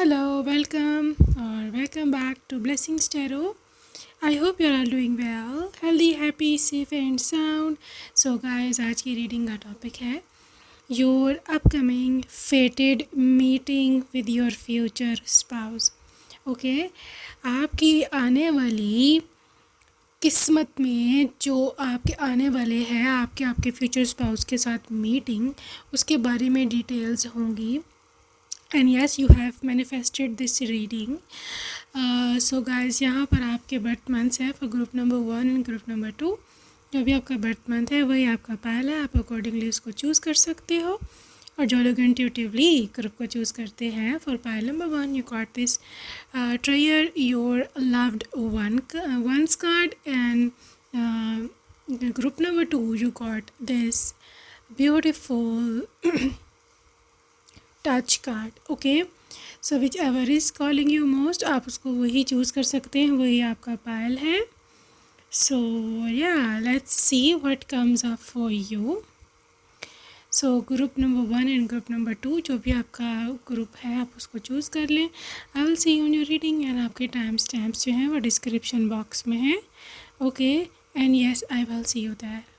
Hello, welcome back to Blessings Tarot. I hope you're all doing well, healthy, happy, safe and sound. So guys, आज की reading का topic है Your upcoming fated meeting with your future spouse. Okay आपकी आने वाली किस्मत में जो आपके आने वाले हैं आपके आपके फ्यूचर स्पाउस के साथ मीटिंग, उसके बारे में डिटेल्स होंगी. And yes you have manifested this reading. So guys, यहाँ पर आपके बर्थ मंथ्स है for group number 1 and group number 2. जो भी आपका बर्थ मंथ है वही आपका पायल है. आप अकॉर्डिंगली उसको चूज़ कर सकते हो. और जो लोग इंट्यूटिवली ग्रुप को चूज़ करते हैं for pile number 1 you got this ट्रायर your loved ones card. And group number 2 you got this beautiful touch card. Okay, so which ever is calling you most, आप उसको वही चूज़ कर सकते हैं, वही आपका पायल है. सो या let's see what comes up for you. So group number 1 and group number 2 जो भी आपका ग्रुप है आप उसको चूज़ कर लें. I will see on your reading and आपके टाइम स्टैम्प्स जो हैं वो डिस्क्रिप्शन बॉक्स में हैं. Okay, and yes I will see you there.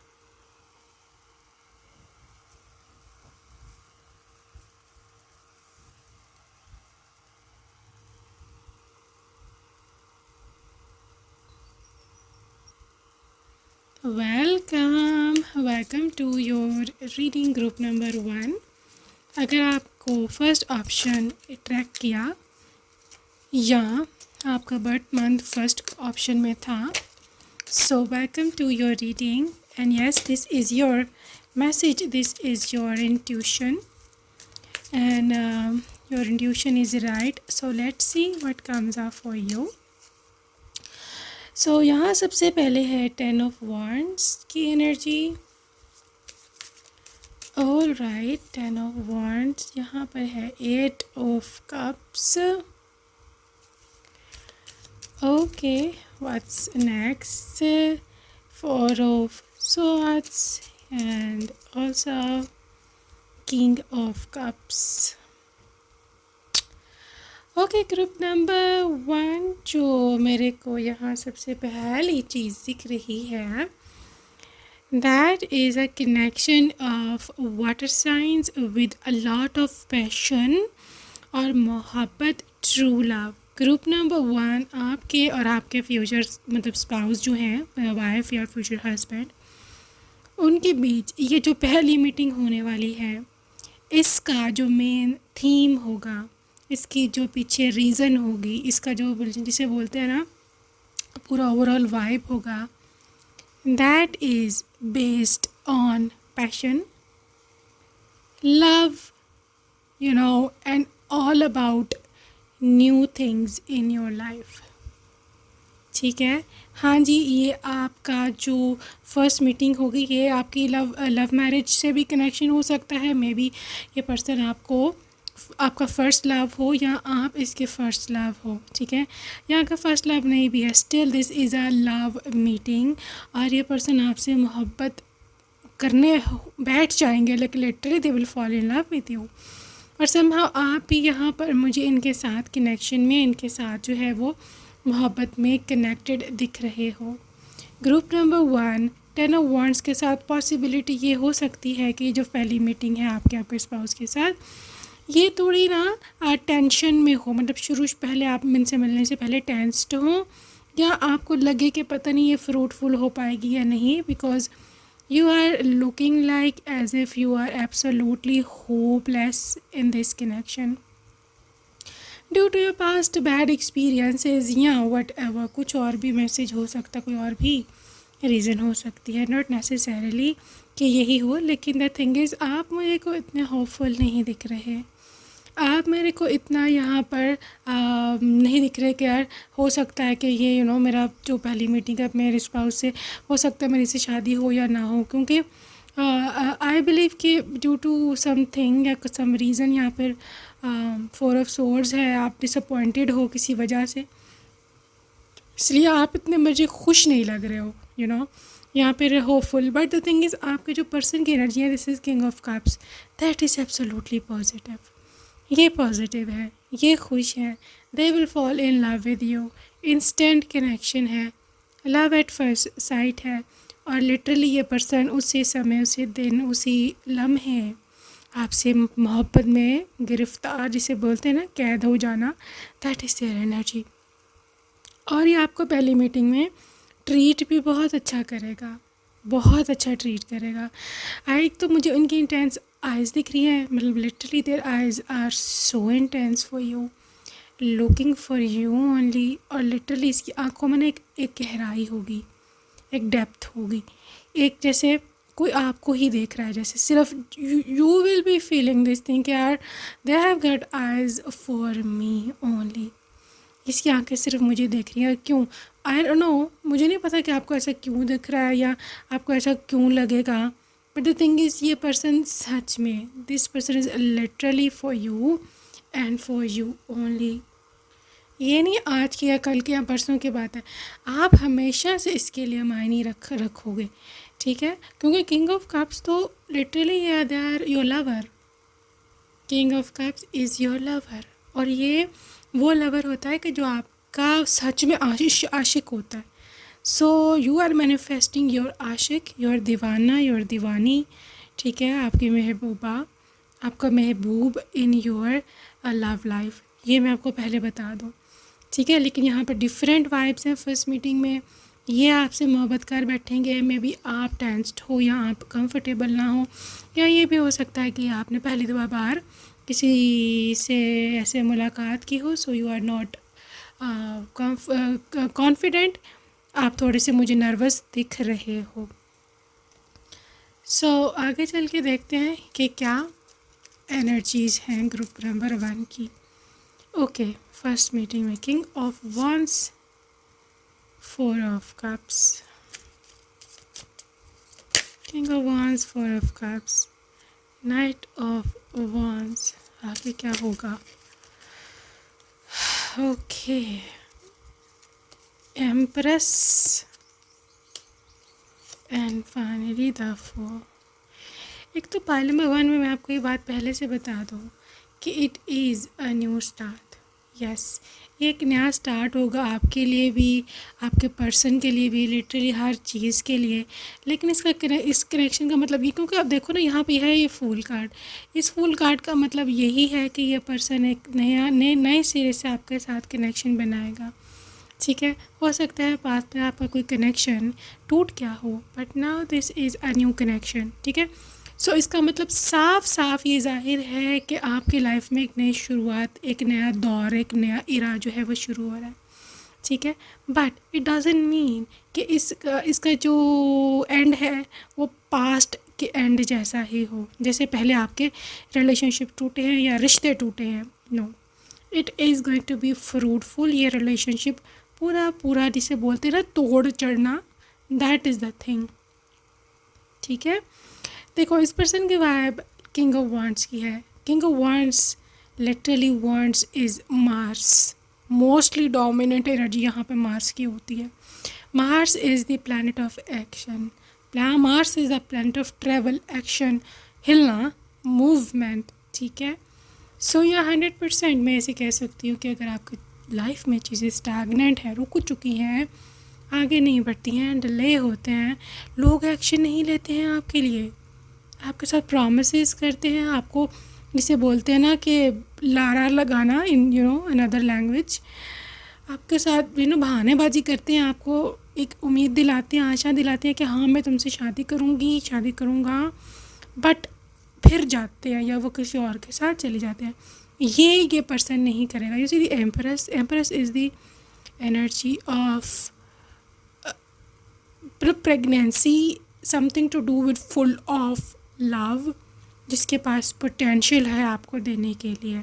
Welcome to your reading group number 1. अगर आपको फर्स्ट ऑप्शन ट्रैक किया या आपका बर्थ मंथ फर्स्ट ऑप्शन में था, so welcome to your reading. And yes this is your message, this is your intuition and your intuition is right. So let's see what comes up for you. So यहाँ सबसे पहले है 10 of wands की energy. All right, 10 of wands. यहाँ पर है 8 of cups. Okay, what's next? 4 of swords and also king of cups. Okay, group number 1 जो मेरे को यहाँ सबसे पहली चीज़ दिख रही है, that is a connection of water science with a lot of passion और मोहब्बत, ट्रू लव. ग्रुप नंबर 1 आपके और आपके फ्यूचर मतलब स्पाउस जो हैं, वाइफ या फ्यूचर हस्बैंड, उनके बीच ये जो पहली मीटिंग होने वाली है, इसका जो मेन थीम होगा, इसकी जो पीछे रीज़न होगी, इसका जो जिसे बोलते हैं ना पूरा ओवरऑल वाइब होगा, that is based on passion, love, you know, and all about new things in your life. ठीक है, हाँ जी, ये आपका जो फर्स्ट मीटिंग होगी ये आपकी लव मैरिज से भी कनेक्शन हो सकता है. मे बी ये पर्सन आपका फ़र्स्ट लव हो या आप इसके फ़र्स्ट लव हो. ठीक है, यहाँ का फ़र्स्ट लव नहीं भी है, still this is a love meeting. और ये पर्सन आपसे मोहब्बत करने बैठ जाएंगे, लेकिन literally they will fall in love with you. और समहाउ आप भी यहाँ पर मुझे इनके साथ कनेक्शन में, इनके साथ जो है वो मोहब्बत में कनेक्टेड दिख रहे हो. ग्रुप नंबर 1 10 ऑफ वॉन्ड्स के साथ पॉसिबिलिटी ये हो सकती है कि जो पहली मीटिंग है आपके स्पाउस के साथ, ये थोड़ी ना टेंशन में हो, मतलब पहले आप इनसे मिलने से पहले टेंस्ड हो, या आपको लगे कि पता नहीं ये फ्रूटफुल हो पाएगी या नहीं, because you are looking like as if you are absolutely hopeless in this connection due to your past bad experiences या वट एवर. कुछ और भी मैसेज हो सकता, कोई और भी रीज़न हो सकती है, नॉट नेसेसरीली कि यही हो. लेकिन द थिंग इज़ आप मुझे को इतने होपफुल नहीं दिख रहे, आप मेरे को इतना यहाँ पर नहीं दिख रहे कि यार हो सकता है कि ये यू नो मेरा जो पहली मीटिंग है मेरे स्पाउस से, हो सकता है मेरी से शादी हो या ना हो. क्योंकि आई बिलीव कि ड्यू टू समथिंग या सम रीज़न यहाँ पर 4 ऑफ सोर्ड्स है, आप डिसअपॉइंटेड हो किसी वजह से, इसलिए आप इतने मुझे खुश नहीं लग रहे हो, यू नो, यहाँ पे hopeful. But the thing is आपके जो पर्सन की एनर्जी है, this is king of cups, that is absolutely positive. ये पॉजिटिव है, ये खुश है, दे will fall in love with you, instant connection है, लव एट फर्स्ट साइट है, और लिटरली ये पर्सन उसी समय, उसी दिन, उसी लम्हे आपसे मोहब्बत में गिरफ्तार, जिसे बोलते हैं ना कैद हो जाना, दैट इज़ देयर एनर्जी। और ये आपको पहली मीटिंग में ट्रीट भी बहुत अच्छा करेगा, बहुत अच्छा ट्रीट करेगा। एक तो मुझे उनकी इंटेंस आइज़ दिख रही है, मतलब literally their eyes are so intense for you, looking for you only. और लिटरली इसकी आंखों में ना एक गहराई होगी, एक डेप्थ होगी, एक जैसे कोई आपको ही देख रहा है, जैसे सिर्फ you will be feeling this thing यार, they have got eyes for me only. इसकी आंखें सिर्फ मुझे देख रही हैं। क्यों? आई डोंट नो, मुझे नहीं पता कि आपको ऐसा क्यों दिख रहा है या आपको ऐसा क्यों लगेगा, बट द थिंग इज़ ये पर्सन सच में, this person is literally for you and for you only. ये नहीं आज की या कल की या परसों की बात है, आप हमेशा से इसके लिए मायने रखोगे, ठीक है? क्योंकि किंग ऑफ कप्स तो literally they are your lover, king of cups is your lover. और ये वो लवर होता है कि जो आपका सच में आशिक होता है। So you are manifesting your आशिक, योर दीवाना, योर दीवानी, ठीक है? आपकी महबूबा, आपका महबूब इन योर लव लाइफ, ये मैं आपको पहले बता दूँ, ठीक है? लेकिन यहाँ पर डिफरेंट वाइब्स हैं फर्स्ट मीटिंग में। ये आपसे मोहब्बत कर बैठेंगे, मे बी आप टेंस्ड हो या आप कंफर्टेबल ना हो, या ये भी हो सकता है कि आपने पहली दफ़ा बाहर किसी से ऐसे मुलाकात की हो, so you are not confident, आप थोड़े से मुझे नर्वस दिख रहे हो। सो आगे चल के देखते हैं कि क्या एनर्जीज़ हैं ग्रुप नंबर 1 की। ओके, फर्स्ट मीटिंग में king of wands, 4 of cups, king of wands, 4 of cups, night of wands. आगे क्या होगा? Okay, empress and finally the 4। एक तो पाइल नंबर 1 में मैं आपको ये बात पहले से बता दूँ कि it is a new start. Yes, ये एक नया स्टार्ट होगा आपके लिए भी, आपके पर्सन के लिए भी, लिटरली हर चीज़ के लिए। लेकिन इस कनेक्शन का मतलब ये, क्योंकि आप देखो ना यहाँ पे है ये फूल कार्ड, इस फूल कार्ड का मतलब यही है कि ये पर्सन एक नए सिरे से आपके साथ कनेक्शन बनाएगा, ठीक है? हो सकता है पास्ट में आपका कोई कनेक्शन टूट गया हो, but now this is a new connection, ठीक है? सो इसका मतलब साफ साफ ये जाहिर है कि आपकी लाइफ में एक नई शुरुआत, एक नया दौर, एक नया इरा जो है वो शुरू हो रहा है, ठीक है? बट इट डजंट मीन कि इसका जो एंड है वो पास्ट के एंड जैसा ही हो, जैसे पहले आपके रिलेशनशिप टूटे हैं या रिश्ते टूटे हैं। No, it is going to be fruitful. ये रिलेशनशिप पूरा जिसे बोलते हैं ना तोड़ चढ़ना, दैट इज़ द थिंग, ठीक है? देखो इस पर्सन की वाइब किंग ऑफ वॉन्ड्स की है। King of wands, literally wands is Mars, mostly dominant energy यहाँ पे मार्स की होती है। Mars is the planet of action, Mars is the planet of travel, action, हिलना, मूवमेंट, ठीक है? सो या 100% मैं ऐसे कह सकती हूँ कि अगर आपकी लाइफ में चीज़ें स्टैगनेंट हैं, रुक चुकी हैं, आगे नहीं बढ़ती हैं, डिले होते हैं, लोग एक्शन नहीं लेते हैं आपके लिए, आपके साथ प्रॉमिसेस करते हैं, आपको जिसे बोलते हैं ना कि लारा लगाना इन अनदर लैंग्वेज, आपके साथ बहानेबाजी करते हैं, आपको एक उम्मीद दिलाते हैं, आशा दिलाते हैं कि हाँ मैं तुमसे शादी करूँगी, शादी करूँगा, बट फिर जाते हैं या वो किसी और के साथ चले जाते हैं। ये पर्सन नहीं करेगा। You see the empress is the energy of pregnancy, something to do with full of love, जिसके पास पोटेंशियल है आपको देने के लिए,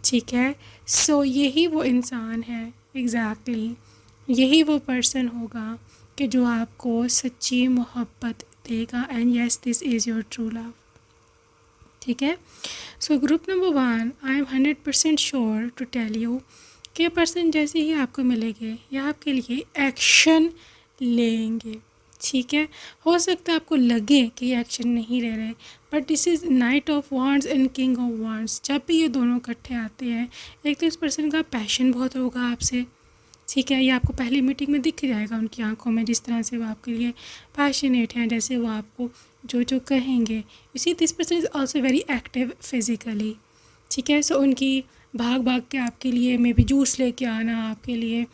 ठीक है? सो यही वो इंसान है, एग्जैक्टली यही वो पर्सन होगा कि जो आपको सच्ची मोहब्बत देगा, and yes this is your true love, ठीक है? So group number 1, I am 100% sure to tell you कि पर्सन जैसे ही आपको मिलेंगे या आपके लिए एक्शन लेंगे, ठीक है? हो सकता है आपको लगे कि ये एक्शन नहीं ले रहे, but this is night of wands and king of wands. जब भी ये दोनों इकट्ठे आते हैं, एक तो इस पर्सन का पैशन बहुत होगा आपसे, ठीक है, ये आपको पहली मीटिंग में दिख जाएगा उनकी आंखों में, जिस तरह से वो आपके लिए पैशनेट हैं, जैसे वो आपको जो जो कहेंगे। इसी this person is also very active physically, ठीक है। सो उनकी भाग भाग के आपके लिए मे बी जूस लेके आना, आपके लिए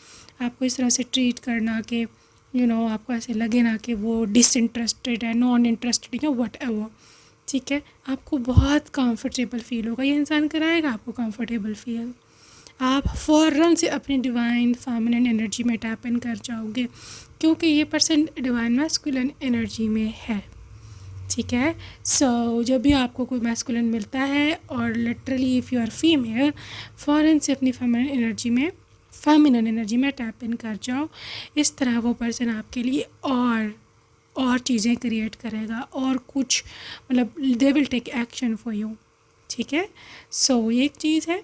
आपको इस तरह से ट्रीट करना कि आपको ऐसे लगे ना कि वो डिसइंटरेस्टेड है, नॉन इंटरेस्टेड या वट एवर, ठीक है। आपको बहुत कंफर्टेबल फील होगा, ये इंसान कराएगा आपको कंफर्टेबल फील। आप फ़ौरन से अपनी डिवाइन फेमिनिन एनर्जी में टैप इन कर जाओगे, क्योंकि ये पर्सन डिवाइन मैस्कुलिन एनर्जी में है, ठीक है। सो जब भी आपको कोई मैस्कुलिन मिलता है और literally if you are female, फ़ौरन से अपनी फेमिनिन एनर्जी में टैप इन कर जाओ। इस तरह वो पर्सन आपके लिए और चीज़ें क्रिएट करेगा, और कुछ मतलब they will take action for you, ठीक है। सो ये एक चीज़ है।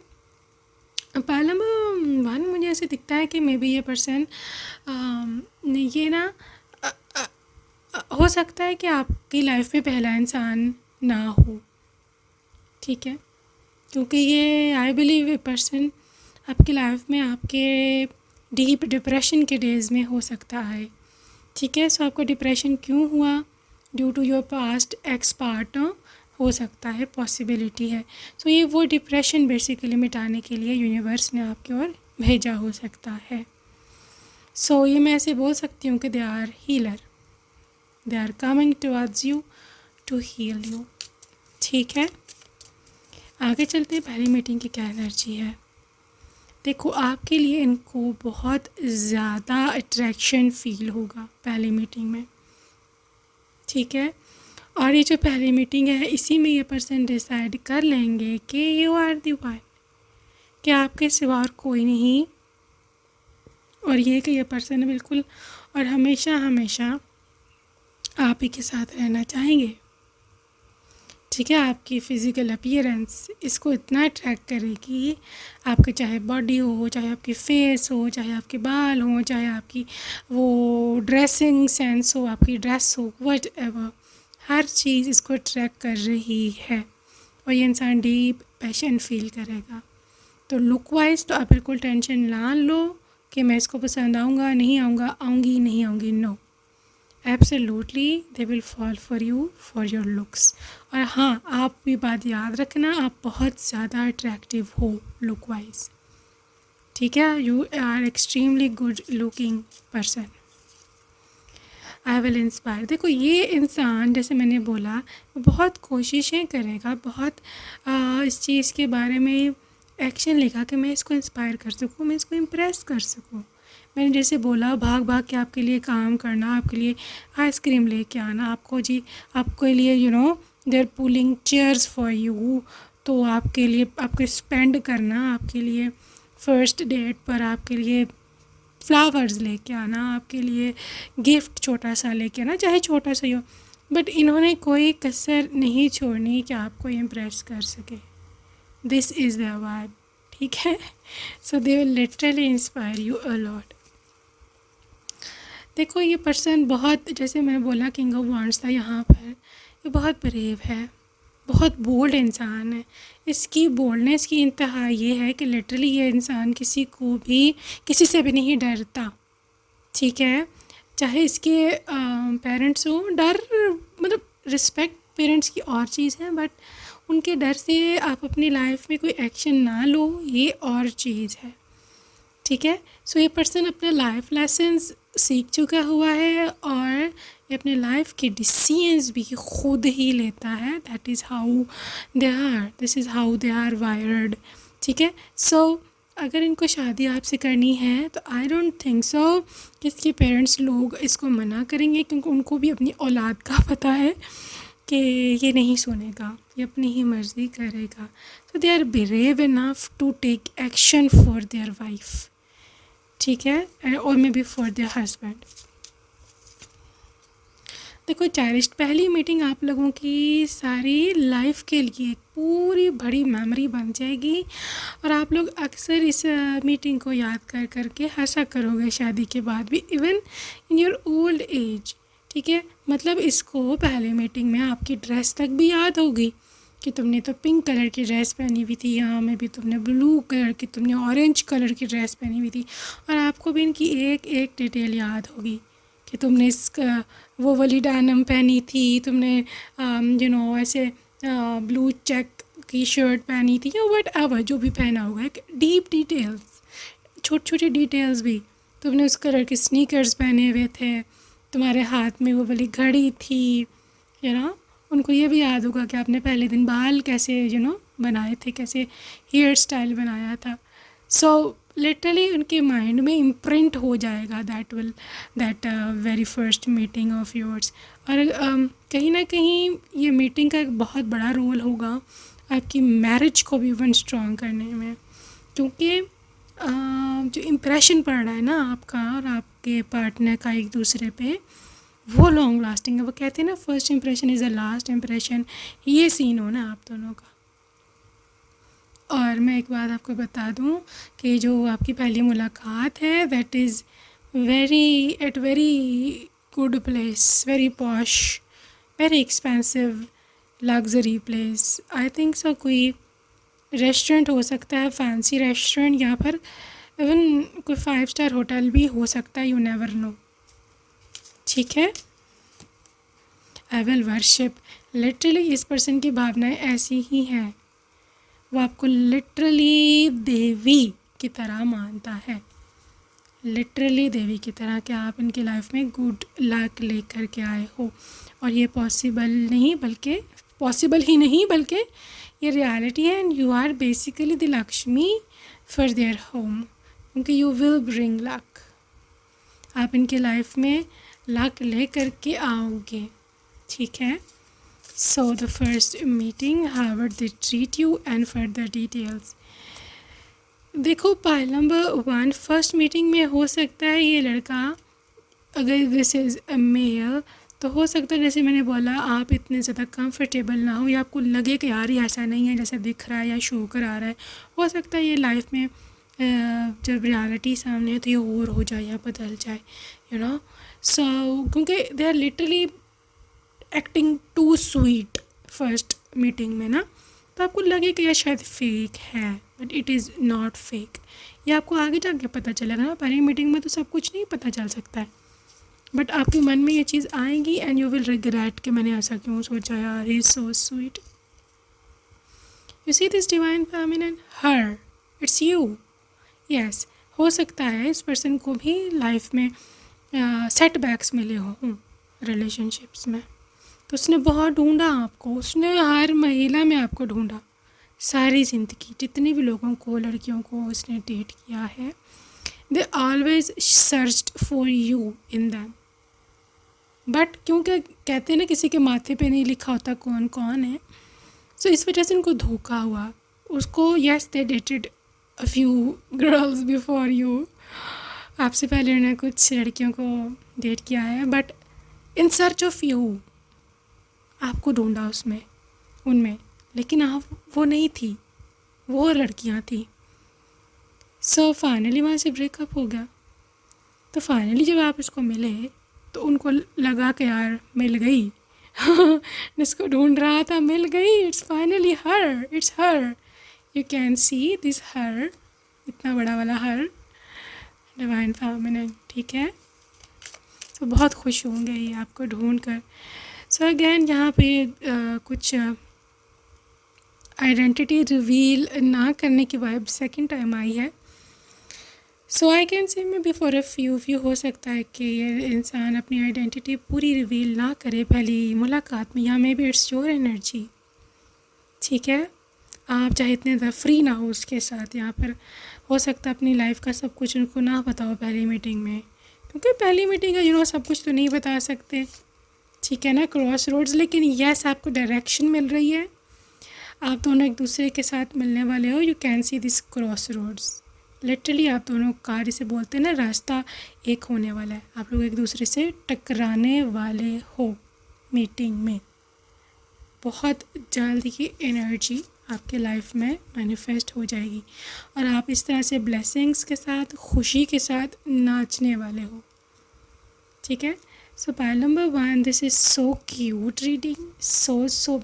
पहला वन मुझे ऐसे दिखता है कि मे बी ये पर्सन ये ना हो सकता है कि आपकी लाइफ में पहला इंसान ना हो, ठीक है, क्योंकि ये आई बिलीव ये पर्सन आपकी लाइफ में आपके डीप डिप्रेशन के डेज़ में हो सकता है, ठीक है। सो आपका डिप्रेशन क्यों हुआ? Due to your past ex partner हो सकता है, पॉसिबिलिटी है। सो ये वो डिप्रेशन बेसिकली मिटाने के लिए यूनिवर्स ने आपकी ओर भेजा हो सकता है। सो ये मैं ऐसे बोल सकती हूँ कि they are healer, they are coming towards you to heal you, ठीक है। आगे चलते हैं, पहली मीटिंग की क्या एनर्जी है। देखो, आपके लिए इनको बहुत ज़्यादा अट्रैक्शन फील होगा पहली मीटिंग में, ठीक है। और ये जो पहली मीटिंग है, इसी में ये पर्सन डिसाइड कर लेंगे कि यू आर द वन, कि आपके सिवा और कोई नहीं, और ये कि ये पर्सन बिल्कुल और हमेशा हमेशा आप ही के साथ रहना चाहेंगे, ठीक है। आपकी फ़िज़िकल अपीयरेंस इसको इतना अट्रैक्ट करेगी, आपके चाहे बॉडी हो, चाहे आपकी फेस हो, चाहे आपके बाल हो, चाहे आपकी वो ड्रेसिंग सेंस हो, आपकी ड्रेस हो, वट एवर, हर चीज़ इसको अट्रैक्ट कर रही है, और ये इंसान डीप पैशन फील करेगा। तो लुक वाइज तो आप बिल्कुल टेंशन ना लो कि मैं इसको पसंद आऊँगा नहीं आऊँगा, आऊँगी नहीं आऊँगी, no, absolutely they will fall for you for your looks. और हाँ, आप भी बात याद रखना, आप बहुत ज़्यादा अट्रैक्टिव हो लुक वाइज, ठीक है। You are extremely good looking person, I will inspire. देखो, ये इंसान जैसे मैंने बोला वो बहुत कोशिशें करेगा, बहुत इस चीज़ के बारे में एक्शन लेगा कि मैं इसको इंस्पायर कर सकूँ, मैं इसको इम्प्रेस कर सकूँ। मैंने जैसे बोला, भाग भाग के आपके लिए काम करना, आपके लिए आइसक्रीम लेके आना, आपके लिए they're pulling chairs for you, तो आपके लिए आपके स्पेंड करना, आपके लिए फ़र्स्ट डेट पर आपके लिए फ्लावर्स लेके आना, आपके लिए गिफ्ट छोटा सा लेके आना, चाहे छोटा सा ही हो, बट इन्होंने कोई कसर नहीं छोड़नी कि आपको इम्प्रेस कर सके। दिस इज़ द वाइब, ठीक है। So they will literally inspire you a lot. देखो, ये पर्सन बहुत, जैसे मैंने बोला किंग ऑफ वांड्स था यहाँ पर, ये बहुत ब्रेव है, बहुत बोल्ड इंसान है। इसकी बोल्डनेस की इंतहा ये है कि लिटरली ये इंसान किसी से भी नहीं डरता, ठीक है। चाहे इसके पेरेंट्स हो, डर मतलब रिस्पेक्ट पेरेंट्स की और चीज़ है, बट उनके डर से आप अपनी लाइफ में कोई एक्शन ना लो, ये और चीज़ है, ठीक है। सो ये पर्सन अपने लाइफ लेसन्स सीख चुका हुआ है, और ये अपने लाइफ के डिसीजंस भी खुद ही लेता है। That is how they are, this is how they are wired, ठीक है। सो अगर इनको शादी आपसे करनी है तो आई डोंट थिंक सो कि इसके पेरेंट्स लोग इसको मना करेंगे, क्योंकि उनको भी अपनी औलाद का पता है कि ये नहीं सुनेगा, ये अपनी ही मर्ज़ी करेगा। So they are brave enough to take action for their wife, ठीक है, और may be for their husband. देखो, चेरिश्ड पहली मीटिंग आप लोगों की सारी लाइफ के लिए पूरी बड़ी मेमोरी बन जाएगी, और आप लोग अक्सर इस मीटिंग को याद कर करके हंसा करोगे शादी के बाद भी, even in your old age, ठीक है, मतलब इसको पहली मीटिंग में आपकी ड्रेस तक भी याद होगी कि तुमने तो पिंक कलर की ड्रेस पहनी हुई थी, यहाँ में भी तुमने ब्लू कलर की, तुमने ऑरेंज कलर की ड्रेस पहनी हुई थी, और आपको भी इनकी एक एक डिटेल याद होगी कि तुमने वो वाली डेनिम पहनी थी, तुमने ऐसे ब्लू चेक की शर्ट पहनी थी, या वट एवर जो भी पहना होगा, एक डीप डिटेल्स, छोटी छोटी डिटेल्स भी, तुमने उस कलर के स्नीकर्स पहने हुए थे, तुम्हारे हाथ में वो वाली घड़ी थी, उनको ये भी याद होगा कि आपने पहले दिन बाल कैसे बनाए थे, कैसे हेयर स्टाइल बनाया था। सो लिटरली उनके माइंड में इम्प्रिंट हो जाएगा that very first meeting of yours. और कहीं ना कहीं ये मीटिंग का एक बहुत बड़ा रोल होगा आपकी मैरिज को भी वन स्ट्रॉन्ग करने में, क्योंकि जो इम्प्रेशन पड़ रहा है ना आपका और आपके पार्टनर का एक दूसरे पे, वो लॉन्ग लास्टिंग है। वो कहते हैं ना, first impression is the last impression. ये सीन हो ना आप दोनों का। और मैं एक बात आपको बता दूं कि जो आपकी पहली मुलाकात है, that is very good place, very posh, very expensive, luxury place. I think सो कोई रेस्टोरेंट हो सकता है, फैंसी रेस्टोरेंट, या फिर इवन कोई 5 स्टार होटल भी हो सकता है, यू नेवर नो। ठीक है, आई विल वर्शिप। लिटरली इस पर्सन की भावनाएं ऐसी ही हैं, वो आपको लिटरली देवी की तरह मानता है, लिटरली देवी की तरह कि आप इनकी लाइफ में गुड लक लेकर के आए हो। और ये पॉसिबल ही नहीं बल्कि ये रियलिटी है, and you are basically the Lakshmi for their home, क्योंकि यू विल ब्रिंग लक। आप इनके लाइफ में लक ले करके आओगे। ठीक है, so the first meeting, how would they treat you and further details. देखो, पाइल नंबर 1, फर्स्ट मीटिंग में हो सकता है ये लड़का, अगर दिस इज़ अ मेल, तो हो सकता है जैसे मैंने बोला आप इतने ज़्यादा कंफर्टेबल ना हो, या आपको लगे कि यार ये ऐसा नहीं है जैसे दिख रहा है या शो करा रहा है। हो सकता है ये लाइफ में जब रियलिटी सामने है तो ये और हो जाए या बदल जाए, सो क्योंकि they are literally acting too sweet first meeting में ना, तो आपको लगे कि यह शायद फेक है, but it is not fake. ये आपको आगे जाके पता चलेगा ना, पहली मीटिंग में तो सब कुछ नहीं पता चल सकता है, बट आपके मन में ये चीज़ आएगी एंड यू विल रिग्रेट कि मैंने ऐसा क्यों सोचा, यार he is so sweet. You see this divine feminine, her, it's you. Yes, हो सकता है इस पर्सन को भी लाइफ में सेटबैक्स मिले हों रिलेशनशिप्स में, तो उसने बहुत ढूंढा आपको, उसने हर महिला में आपको ढूंढा, सारी ज़िंदगी जितने भी लोगों को, लड़कियों को उसने डेट किया है, they always searched for you in them. But क्योंकि कहते हैं ना किसी के माथे पे नहीं लिखा होता कौन कौन है, सो इस वजह से उनको धोखा हुआ उसको। Yes, they dated a few girls before you, आपसे पहले उन्होंने कुछ लड़कियों को डेट किया है, but in search of you आपको ढूंढा उनमें, लेकिन आप वो नहीं थी, वो लड़कियां थी। सो फाइनली वहाँ से ब्रेकअप हो गया। तो फाइनली जब आप इसको मिले तो उनको लगा कि यार मिल गई जिसको ढूंढ रहा था मिल गई, it's finally her, it's her. You can see this her, इतना बड़ा वाला हर, डिवाइन फेमिनिन। ठीक है, तो बहुत खुश होंगे ये आपको ढूंढ कर। सो अगेन यहाँ पे कुछ आइडेंटिटी रिवील ना करने की वाइब सेकंड टाइम आई है। सो I can say may be for a few हो सकता है कि ये इंसान अपनी आइडेंटिटी पूरी रिवील ना करे पहली मुलाकात में, या may be it's your energy. ठीक है, आप चाहे इतने ज़्यादा फ्री ना हो उसके साथ, यहाँ पर हो सकता है अपनी लाइफ का सब कुछ उनको ना बताओ पहली मीटिंग में, क्योंकि पहली मीटिंग है सब कुछ तो नहीं बता सकते। ठीक है ना, क्रॉस रोड्स, लेकिन यस आपको डायरेक्शन मिल रही है, आप दोनों एक दूसरे के साथ मिलने वाले हो। You can see this crossroads, literally आप दोनों का जिसे बोलते हैं ना रास्ता एक होने वाला है, आप लोग एक दूसरे से टकराने वाले हो मीटिंग में। बहुत जल्द की एनर्जी आपके लाइफ में मैनिफेस्ट हो जाएगी और आप इस तरह से ब्लेसिंग्स के साथ, खुशी के साथ नाचने वाले हो। ठीक है, So pile number 1, this is so cute reading, so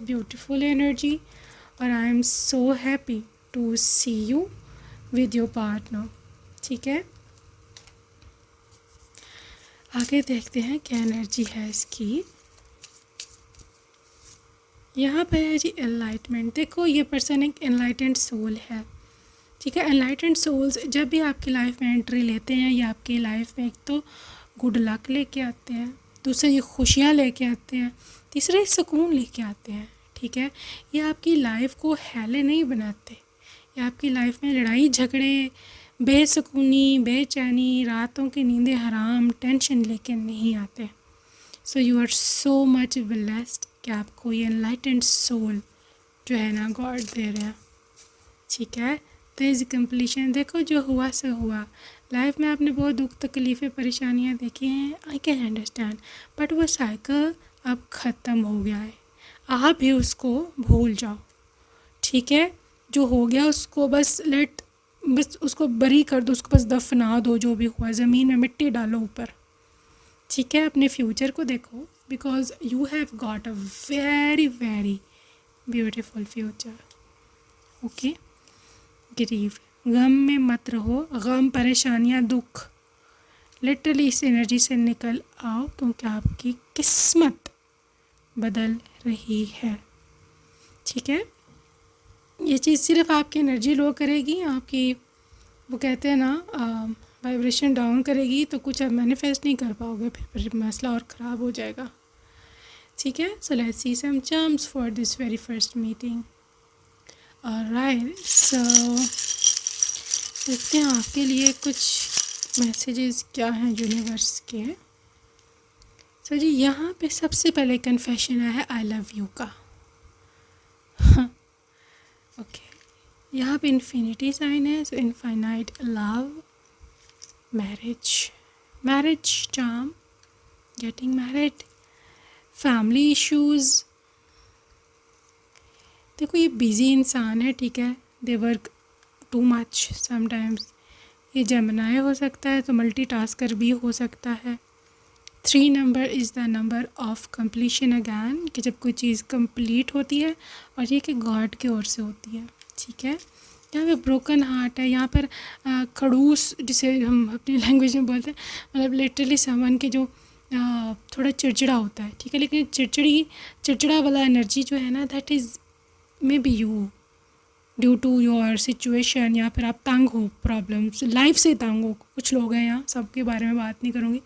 beautiful energy, और I am so happy to see you with your partner. ठीक है, आगे देखते हैं क्या एनर्जी है इसकी। यहाँ पर है जी एनलाइटमेंट। देखो ये पर्सन एक एनलाइटेंड सोल है, ठीक है। एनलाइटेंड सोल्स जब भी आपकी लाइफ में एंट्री लेते हैं, ये आपकी लाइफ में एक तो गुड लक लेके आते हैं, दूसरा ये खुशियाँ लेके आते हैं, तीसरा ये सुकून लेके आते हैं, ठीक है। ये आपकी लाइफ को हेले नहीं बनाते, ये आपकी लाइफ में लड़ाई झगड़े, बेसुकूनी, बेचैनी, रातों की नींदें हराम, टेंशन लेके नहीं आते। So you are so much blessed कि आपको ये एनलाइटेंड सोल जो है ना गॉड दे रहे हैं, ठीक है। There is completion. देखो जो हुआ सो हुआ। लाइफ में आपने बहुत दुख तकलीफ़ें परेशानियाँ देखी हैं, आई कैन अंडरस्टैंड, बट वो साइकिल अब ख़त्म हो गया है। आप भी उसको भूल जाओ, ठीक है। जो हो गया उसको बस बस उसको बरी कर दो, उसको बस दफना दो, जो भी हुआ ज़मीन में मिट्टी डालो ऊपर, ठीक है। अपने फ्यूचर को देखो, because you have got a very very beautiful future, okay. Grieve, गम में मत रहो, गम, परेशानियाँ, दुख, लिटरली इस एनर्जी से निकल आओ, क्योंकि आपकी किस्मत बदल रही है, ठीक है। ये चीज़ सिर्फ आपकी एनर्जी लो करेगी, आपकी वो कहते हैं ना वाइब्रेशन डाउन करेगी, तो कुछ आप मैनिफेस्ट नहीं कर पाओगे, फिर मसला और ख़राब हो जाएगा, ठीक है। So let's see some charms for this very first meeting. Alright, so देखते हैं आपके लिए कुछ मैसेजेस क्या हैं यूनिवर्स के। सो जी यहाँ पे सबसे पहले कन्फेशन है आई लव यू का, ओके। यहाँ पे इन्फिनिटी साइन है, so infinite love, marriage charm, getting married, family issues. देखो ये बिज़ी इंसान है, ठीक है, they work too much sometimes. ये जेमिनाई हो सकता है, तो मल्टीटास्कर भी हो सकता है। 3 number is the number of completion again, कि जब कोई चीज़ कंप्लीट होती है, और ये कि गॉड की ओर से होती है, ठीक है। यहाँ पे ब्रोकन हार्ट है, यहाँ पर खड़ूस जिसे हम अपनी लैंग्वेज में बोलते हैं, मतलब लिटरली समवन के जो थोड़ा चिड़चिड़ा होता है, ठीक है। लेकिन चिड़चिड़ा वाला एनर्जी जो है ना, that is maybe you, due to your situation, या फिर आप तंग हो, प्रॉब्लम्स लाइफ से तंग हो। कुछ लोग हैं यहाँ, सबके बारे में बात नहीं करूँगी।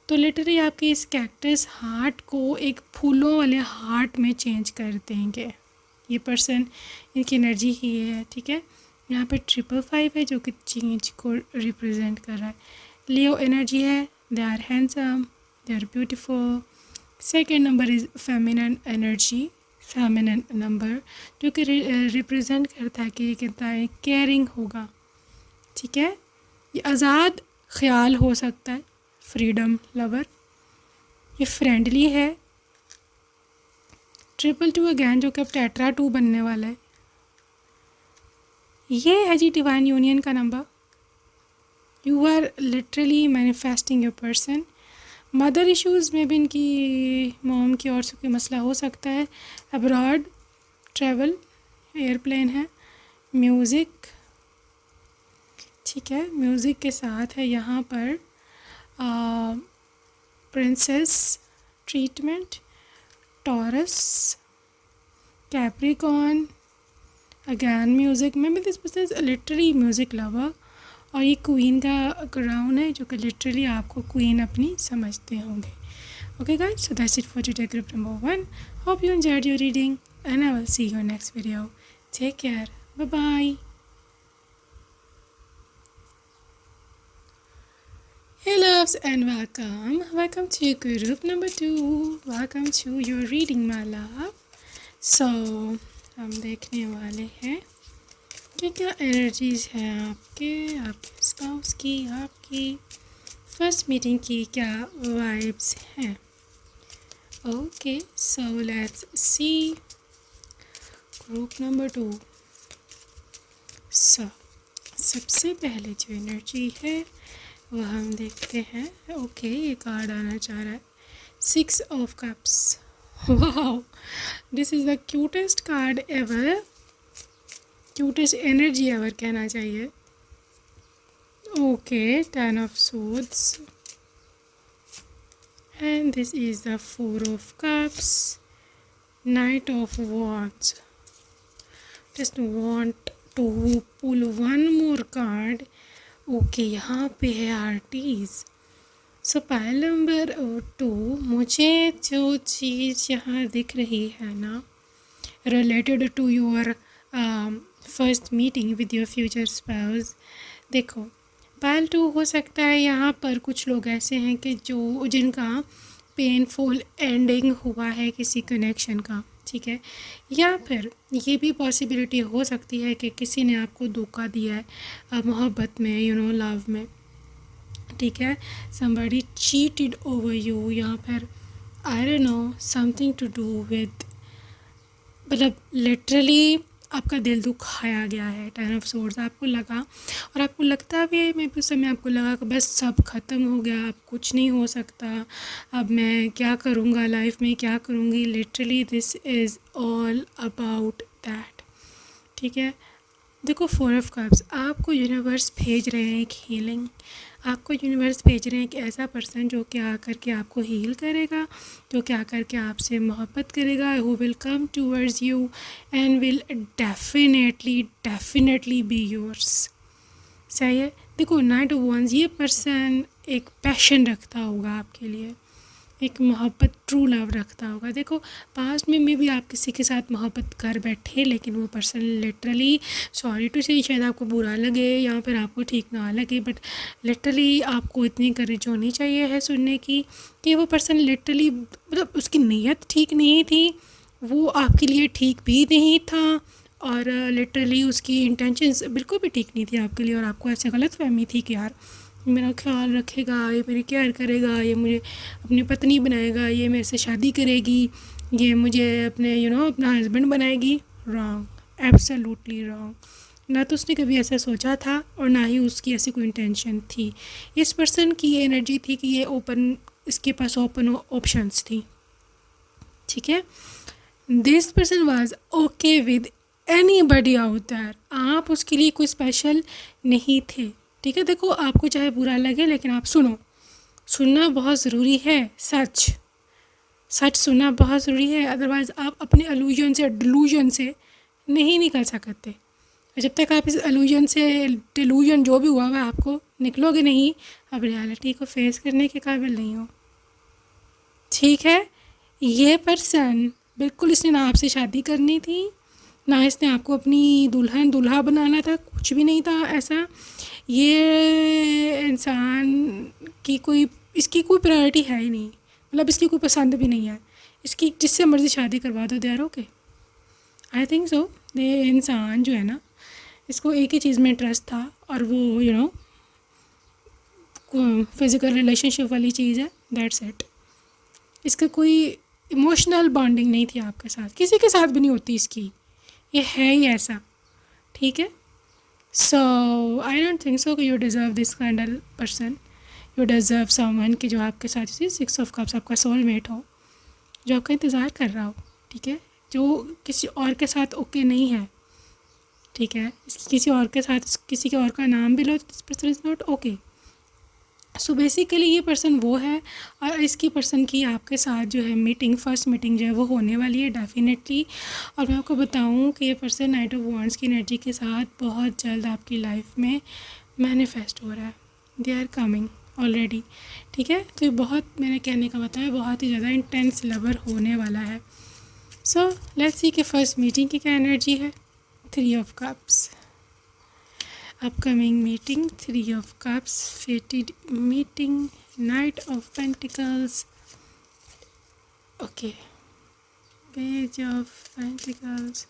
तो लिटरली आपके इस कैक्टस हार्ट को एक फूलों वाले हार्ट में चेंज कर देंगे ये पर्सन, इनकी एनर्जी ही है, ठीक है। यहाँ पे 555 है जो कि चेंज को रिप्रेजेंट कर रहा है। लियो एनर्जी है, they are handsome, they are beautiful. Second number is feminine energy, feminine number, जो कि रिप्रेजेंट करता है कि ये कितना है केयरिंग होगा, ठीक है। ये आज़ाद ख्याल हो सकता है, फ्रीडम लवर, ये फ्रेंडली है। 222 अगैन जो कि अब टेट्रा 2 बनने वाला है, ये है जी डिवाइन यूनियन का नंबर। You are literally manifesting your person. Mother issues में भी इनकी मॉम की ओर से कोई मसला हो सकता है। अब्रॉड ट्रैवल, एयरप्लेन है, म्यूज़िक, ठीक है। म्यूज़िक के साथ है यहाँ पर princess treatment, taurus, Capricorn, again music में भी this person is literally music lover. और ये क्वीन का क्राउन है, जो कि लिटरली आपको क्वीन अपनी समझते होंगे। Okay guys, so that's it for today group number 1। Hope you enjoyed your reading and I will see you next video. Take care, bye bye. Hey loves and welcome to group number 2, welcome to your reading my love। So हम देखने वाले हैं कि क्या energies हैं आपके spouse की, आपकी फर्स्ट मीटिंग की क्या वाइब्स हैं। Okay, so let's see group number 2। सबसे पहले जो एनर्जी है वह हम देखते हैं। ओके, ये कार्ड आना चाह रहा है, 6 of Cups। वाह, this is the cutest card ever, cutest energy ever कहना चाहिए। Okay, 10 of Swords, and this is the 4 of Cups, Knight of Wands। Just want to pull one more card। Okay, यहाँ पे है artist. सो pile number 2, मुझे जो चीज़ यहाँ दिख रही है ना, related to your first meeting with your future spouse, देखो पाइल 2 हो सकता है यहाँ पर कुछ लोग ऐसे हैं कि जो जिनका पेनफुल एंडिंग हुआ है किसी कनेक्शन का, ठीक है। या फिर ये भी पॉसिबिलिटी हो सकती है कि किसी ने आपको धोखा दिया है मोहब्बत में, लव में, ठीक है। somebody cheated over you, या फिर I don't know something to do with, मतलब लिटरली आपका दिल दुखाया गया है। 10 of Swords आपको लगा, और आपको लगता भी है, मैं उस समय आपको लगा कि बस सब ख़त्म हो गया, अब कुछ नहीं हो सकता, अब मैं क्या करूँगा लाइफ में, क्या करूँगी। Literally this is all about that, ठीक है। देखो 4 of Cups, आपको यूनिवर्स भेज रहे हैं एक हीलिंग, आपको यूनिवर्स भेज रहे हैं एक ऐसा पर्सन जो कि आकर के आपको हील करेगा, जो कि आकर के आपसे मोहब्बत करेगा, who will come towards you and will definitely be yours. सही है। देखो नाइट ऑफ वंस, ये पर्सन एक पैशन रखता होगा आपके लिए, एक मोहब्बत, ट्रू लव रखता होगा। देखो पास्ट में भी आप किसी के साथ मोहब्बत कर बैठे, लेकिन वो पर्सन लिटरली, सॉरी टू से, शायद आपको बुरा लगे या फिर आपको ठीक ना लगे, बट लिटरली आपको इतनी करेज होनी चाहिए है सुनने की कि वो पर्सन लिटरली, मतलब उसकी नीयत ठीक नहीं थी, वो आपके लिए ठीक भी नहीं था, और लिटरली उसकी इंटेंशंस बिल्कुल भी ठीक नहीं थी आपके लिए, और आपको ऐसे गलत फहमी थी कि यार मेरा ख्याल रखेगा, ये मेरी केयर करेगा, ये मुझे अपनी पत्नी बनाएगा, ये मेरे से शादी करेगी, ये मुझे अपने अपना हस्बैंड बनाएगी। Wrong, absolutely wrong. ना तो उसने कभी ऐसा सोचा था, और ना ही उसकी ऐसी कोई इंटेंशन थी। इस पर्सन की ये एनर्जी थी कि ये ओपन, इसके पास ओपन ऑप्शंस थी, ठीक है। This person was okay with anybody out there, आप उसके लिए कोई स्पेशल नहीं थे, ठीक है। देखो आपको चाहे बुरा लगे, लेकिन आप सुनो, सुनना बहुत ज़रूरी है, सच सुनना बहुत ज़रूरी है, अदरवाइज़ आप अपने अलूजन से, डिलूजन से नहीं निकल सकते। और जब तक आप इस अलूजन से, डिलूजन जो भी हुआ है आपको, निकलोगे नहीं, अब रियलिटी को फेस करने के काबिल नहीं हो, ठीक है। ये पर्सन बिल्कुल, इसने ना आपसे शादी करनी थी, ना इसने आपको अपनी दुल्हन दूल्हा बनाना था, कुछ भी नहीं था ऐसा। ये इंसान की कोई, इसकी कोई प्रायोरिटी है ही नहीं, मतलब इसकी कोई पसंद भी नहीं है, इसकी जिससे मर्ज़ी शादी करवा दो, they are okay. I think so. ये इंसान जो है ना, इसको एक ही चीज़ में इंटरेस्ट था, और वो फिज़िकल रिलेशनशिप वाली चीज़ है, दैट्स इट। इसका कोई इमोशनल बॉन्डिंग नहीं थी आपके साथ, किसी के साथ भी नहीं होती इसकी, ये है ही ऐसा, ठीक है। सो आई डोंट थिंक सो कि you deserve this kind of person, you deserve someone कि जो आपके साथ, 6 of Cups आपका सोलमेट हो, जो आपका इंतज़ार कर रहा हो, ठीक है, जो किसी और के साथ ओके नहीं है, ठीक है, किसी और के साथ किसी के और का नाम भी लो, this person is not okay. So basically ये पर्सन वो है, और इसकी पर्सन की आपके साथ जो है मीटिंग, फर्स्ट मीटिंग जो है वो होने वाली है डेफिनेटली। और मैं आपको बताऊं कि ये पर्सन नाइट ऑफ वॉन्ड्स की एनर्जी के साथ बहुत जल्द आपकी लाइफ में मैनिफेस्ट हो रहा है, दे आर कमिंग ऑलरेडी, ठीक है। तो ये बहुत, मैंने कहने का मतलब है, बहुत ही ज़्यादा इंटेंस लवर होने वाला है। सो लेट्स सी कि फर्स्ट मीटिंग की क्या एनर्जी है। 3 of Cups, upcoming meeting, 3 of Cups, fated meeting, Knight of Pentacles, okay, Page of Pentacles,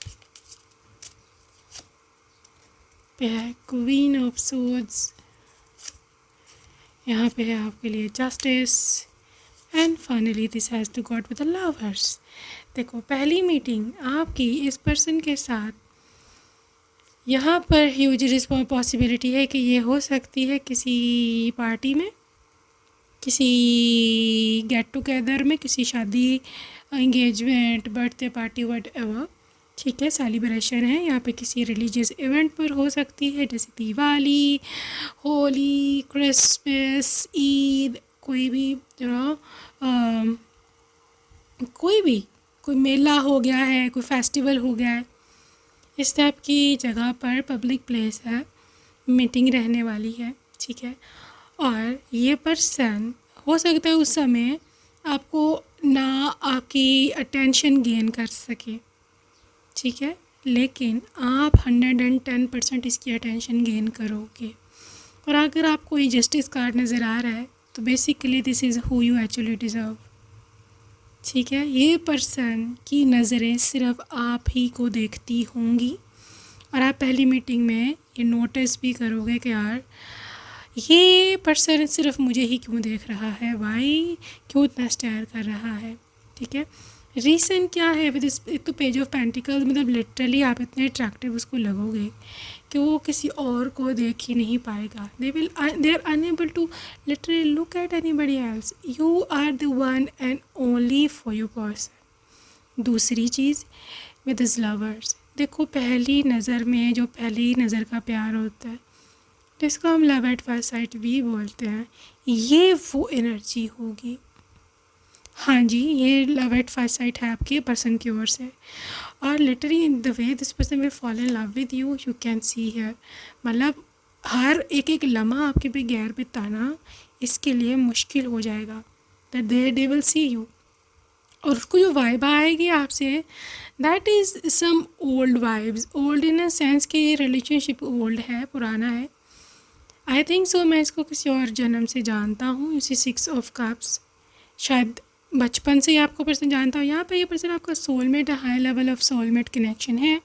Queen of Swords, यहाँ पे है आपके लिए Justice, and finally this has to got with the lovers. देखो पहली मीटिंग आपकी इस पर्सन के साथ यहाँ पर ह्यूज पॉसिबिलिटी है कि ये हो सकती है किसी पार्टी में, किसी गेट टुगेदर में, किसी शादी, engagement, birthday party, what ever, ठीक है, सेलिब्रेशन है यहाँ पे, किसी रिलीजियस इवेंट पर हो सकती है, जैसे दिवाली, होली, क्रिसमस, ईद, कोई भी यू नो कोई भी, कोई मेला हो गया है, कोई फेस्टिवल हो गया है, इस टाइप की जगह पर पब्लिक प्लेस है, मीटिंग रहने वाली है, ठीक है। और ये पर्सन हो सकता है उस समय आपको ना आपकी अटेंशन गेन कर सके, ठीक है, लेकिन आप 110% इसकी अटेंशन गेन करोगे। और अगर आपको ये जस्टिस कार्ड नज़र आ रहा है तो basically this is who you actually deserve, ठीक है। ये पर्सन की नज़रें सिर्फ आप ही को देखती होंगी, और आप पहली मीटिंग में ये नोटिस भी करोगे कि यार ये पर्सन सिर्फ मुझे ही क्यों देख रहा है, वाई, क्यों इतना स्टेयर कर रहा है, ठीक है। रीज़न क्या है विद इस, एक तो पेज ऑफ पेंटिकल्स, मतलब लिटरली आप इतने अट्रैक्टिव उसको लगोगे कि वो किसी और को देख ही नहीं पाएगा। They are unable to literally look at anybody else, you are the one and only for your person. दूसरी चीज़ विद हिज लवर्स, देखो पहली नज़र में जो पहली नज़र का प्यार होता है, जिसको हम लव एट फर्स्ट साइट भी बोलते हैं, ये वो एनर्जी होगी। हाँ जी, ये लव एट फर्स्ट साइट है आपके पर्सन की ओर से, और literally in the way this person will fall in love with you, you can see here, मतलब हर एक एक लम्हा आपके पे गैर बिताना इसके लिए मुश्किल हो जाएगा, that they will see you. और उसको जो वाइब आएगी आपसे, that is some old vibes, old in a sense कि ये रिलेशनशिप ओल्ड है, पुराना है, आई थिंक सो। मैं इसको किसी और जन्म से जानता हूँ, इसी 6 ऑफ कप्स, शायद बचपन से ही आपको पर्सन जानता हो। यहाँ पे ये पर्सन आपका सोलमेट है, high level of soulmate connection है,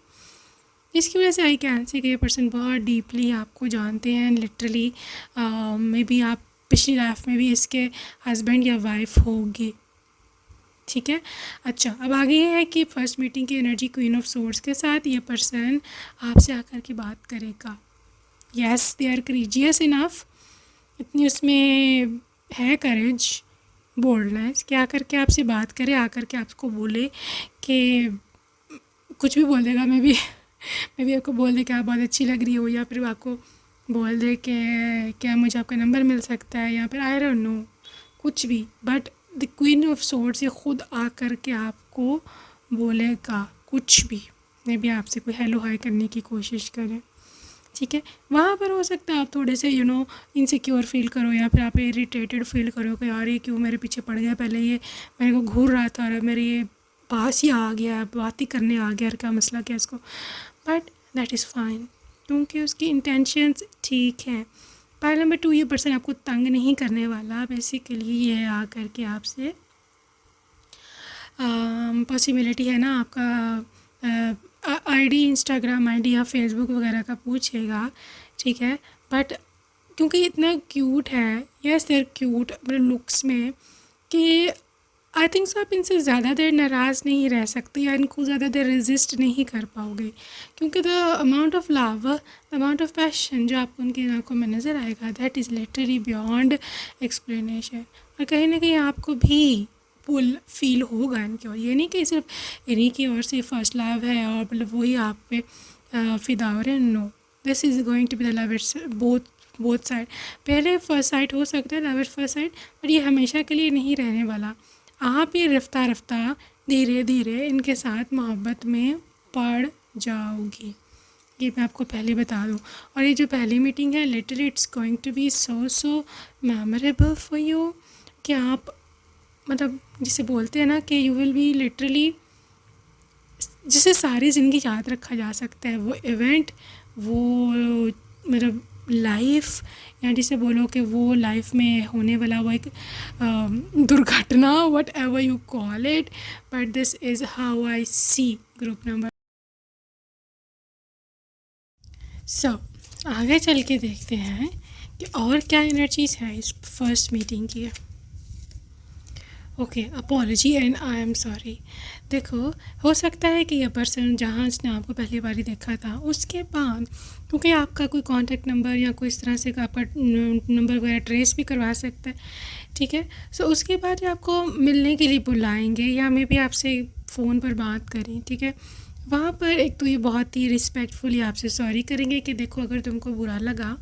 इसकी वजह से आई कैन से कि ये पर्सन बहुत डीपली आपको जानते हैं, लिटरली मे बी आप पिछली लाइफ में भी इसके हस्बैंड या वाइफ होगी, ठीक है। अच्छा, अब आगे ये है कि फर्स्ट मीटिंग की एनर्जी क्वीन ऑफ सोर्स के साथ ये पर्सन आपसे आकर के बात करेगा। Yes, they are courageous enough, इतनी उसमें है करेज, बोल्डनेस कि आकर के आपसे बात करे, आकर के आपको बोले कि कुछ भी बोल देगा, मैं भी आपको बोल दे कि आप बहुत अच्छी लग रही हो, या फिर आपको बोल दे कि क्या मुझे आपका नंबर मिल सकता है, या फिर आई डोंट नो, कुछ भी। But the queen of swords ये खुद आकर के आपको बोलेगा कुछ भी, मे भी आपसे कोई हेलो हाय करने की कोशिश करे, ठीक है। वहाँ पर हो सकता है आप थोड़े से इनसिक्योर फील करो, या फिर आप इरिटेटेड फील करो कि यार ये क्यों मेरे पीछे पड़ गया, पहले ये मेरे को घूर रहा था और मेरे ये पास ही आ गया, बात ही करने आ गया, और क्या मसला क्या इसको। बट दैट इज़ फाइन, क्योंकि उसकी इंटेंशंस ठीक है। पाइल नंबर 2, ये पर्सन आपको तंग नहीं करने वाला, बेसिकली ये आ करके आपसे पॉसिबिलिटी है ना आपका आईडी, इंस्टाग्राम आईडी या फेसबुक वगैरह का पूछेगा, ठीक है। बट क्योंकि इतना क्यूट है, यस देयर क्यूट अपने लुक्स में, कि आई थिंक सो आप इनसे ज़्यादा देर नाराज़ नहीं रह सकते, या इनको ज़्यादा देर रेजिस्ट नहीं कर पाओगे, क्योंकि the amount of love, the amount of passion जो आपको उनकी आंखों में नज़र आएगा, that is literally beyond explanation. और कहीं ना कहीं आपको भी पुल फील होगा इनकी ओर, ये नहीं कि सिर्फ इन्हीं की ओर से फर्स्ट लव है और मतलब वही आप पे फिदा हो रहे हैं, no, this is going to be the love it's both side. पहले फर्स्ट साइड हो सकता है, love at first sight, but ये हमेशा के लिए नहीं रहने वाला। आप ये रफ्ता रफ्ता धीरे धीरे इनके साथ मोहब्बत में पड़ जाओगी, ये मैं आपको पहले बता दूँ। और ये जो पहली मीटिंग है, literally it's going to be so memorable for you, कि आप मतलब जिसे बोलते हैं ना कि यू विल बी लिटरली, जिसे सारी ज़िंदगी याद रखा जा सकता है, वो इवेंट, वो मतलब लाइफ, या जिसे बोलो कि वो लाइफ में होने वाला वो एक दुर्घटना, whatever you call it, but this is how I see group number. सो आगे चल के देखते हैं कि और क्या एनर्जीज हैं इस फर्स्ट मीटिंग की। Okay, apology and I am sorry. देखो, हो सकता है कि यह पर्सन जहाँ इसने आपको पहली बारी देखा था उसके बाद, क्योंकि आपका कोई कांटेक्ट नंबर या कोई इस तरह से आपका नंबर वगैरह ट्रेस भी करवा सकता है, ठीक है। सो उसके बाद ये आपको मिलने के लिए बुलाएंगे या मे भी आपसे फ़ोन पर बात करें, ठीक है। वहाँ पर एक तो ये बहुत ही रिस्पेक्टफुली आपसे सॉरी करेंगे कि देखो अगर तुमको बुरा लगा,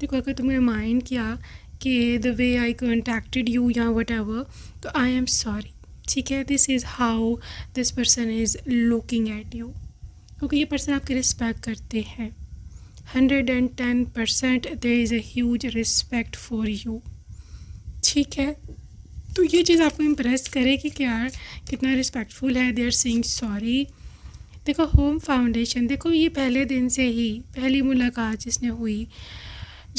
देखो अगर तुमने माइंड किया कि the way I contacted you या वट एवर, तो आई एम सॉरी, ठीक है। This is how this person is looking at you, क्योंकि ये पर्सन आपकी रिस्पेक्ट करते हैं। 110% there is a huge respect for you, ठीक है। तो ये चीज़ आपको इम्प्रेस करेगी कि यार कितना रिस्पेक्टफुल है, दे आर सेइंग सॉरी। देखो, होम फाउंडेशन, देखो ये पहले दिन से ही, पहली मुलाकात जिस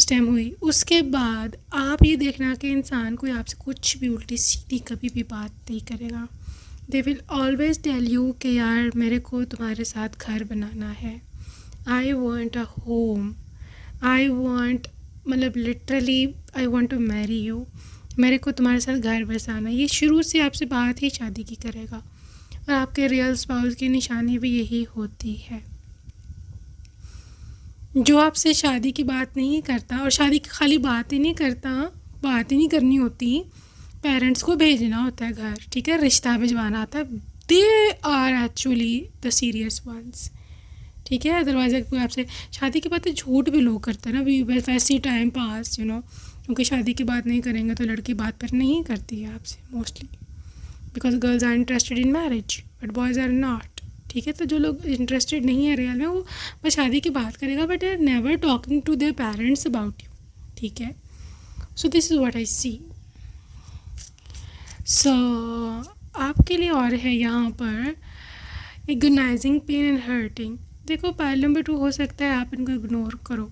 टाइम हुई उसके बाद आप ये देखना कि इंसान कोई आपसे कुछ भी उल्टी सीधी कभी भी बात नहीं करेगा। They will always tell you कि यार मेरे को तुम्हारे साथ घर बनाना है, I want a home, I want, मतलब literally I want to marry you, मेरे को तुम्हारे साथ घर बसाना। ये शुरू से आपसे बात ही शादी की करेगा, और आपके रियल स्पाउस की निशानी भी यही होती है। जो आपसे शादी की बात नहीं करता, और शादी की खाली बात ही नहीं करता, बात ही नहीं करनी होती, पेरेंट्स को भेजना होता है घर, ठीक है, रिश्ता भिजवाना आता है, they are actually the serious ones, ठीक है। अदरवाइज कोई आपसे शादी की बातें झूठ भी लोग करते हैं ना, वैसे ही टाइम पास, क्योंकि शादी की बात नहीं करेंगे तो लड़की बात पर नहीं करती है आपसे mostly, because girls are interested in marriage but boys are not, ठीक है। तो जो लोग इंटरेस्टेड नहीं है रियल में, वो बस शादी की बात करेगा, but are never talking to their parents about you, ठीक है। So this is what I see. सो आपके लिए और है यहाँ पर एगोनाइजिंग पेन एंड हर्टिंग। देखो, पाइल नंबर 2 हो सकता है आप इनको इग्नोर करो,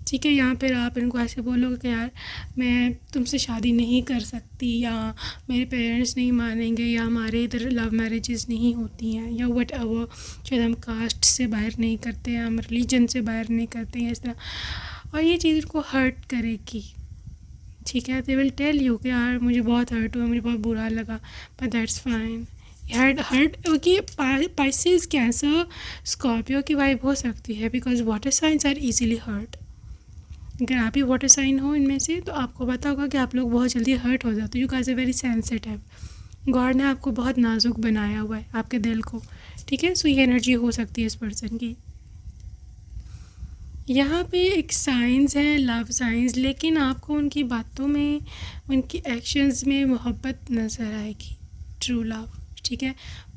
ठीक है। यहाँ पर आप इनको ऐसे बोलोगे कि यार मैं तुमसे शादी नहीं कर सकती, या मेरे पेरेंट्स नहीं मानेंगे, या हमारे इधर लव मैरिजेस नहीं होती हैं, या वट एवर, शायद हम कास्ट से बाहर नहीं करते हैं, हम रिलीजन से बाहर नहीं करते हैं, इस तरह। और ये चीज़ को हर्ट करेगी, ठीक है। दे विल टेल यू कि यार मुझे बहुत हर्ट हुआ, मुझे बहुत बुरा लगा, बट दैट्स फाइन। हर्ट कि पाइसेस, कैंसर, स्कॉर्पियो की वाइब हो सकती है, because water signs are easily hurt. अगर आप ही वाटर साइन हो इनमें से, तो आपको पता होगा कि आप लोग बहुत जल्दी हर्ट हो जाते हो। You guys are very sensitive, God ने आपको बहुत नाजुक बनाया हुआ है, आपके दिल को, ठीक है। सो ये एनर्जी हो सकती है इस पर्सन की। यहाँ पे एक साइंस है, लव साइंस, लेकिन आपको उनकी बातों में, उनकी एक्शंस में मोहब्बत नज़र आएगी, ट्रू लव, ठीक है।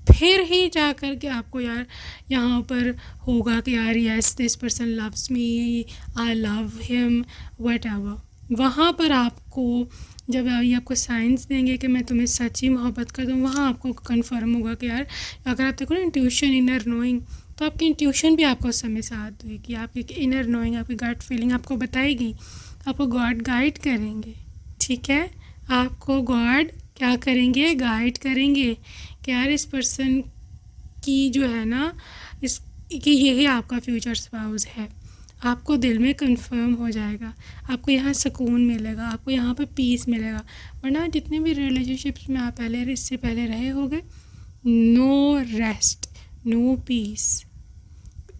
फिर ही जा कर के आपको यार यहाँ पर होगा कि यार yes this person loves me, I love him, what ever. वहाँ पर आपको, जब ये आपको साइंस देंगे कि मैं तुम्हें सच्ची मोहब्बत कर दूँ, वहाँ आपको कंफर्म होगा कि यार, अगर आप देखो ना इंट्यूशन, इनर नोइंग, तो आपकी इंट्यूशन भी आपको उस समय साथ देगी, आपकी इनर नोइंग, आपकी गट फीलिंग आपको बताएगी, आपको गॉड गाइड करेंगे, ठीक है। आपको गॉड क्या करेंगे, गाइड करेंगे कि यार इस पर्सन की जो है ना, इस कि यही आपका फ्यूचर स्पाउस है। आपको दिल में कंफर्म हो जाएगा, आपको यहाँ सुकून मिलेगा, आपको यहाँ पे पीस मिलेगा। वरना जितने भी रिलेशनशिप्स में आप इससे पहले रहे होगे, नो रेस्ट, नो पीस,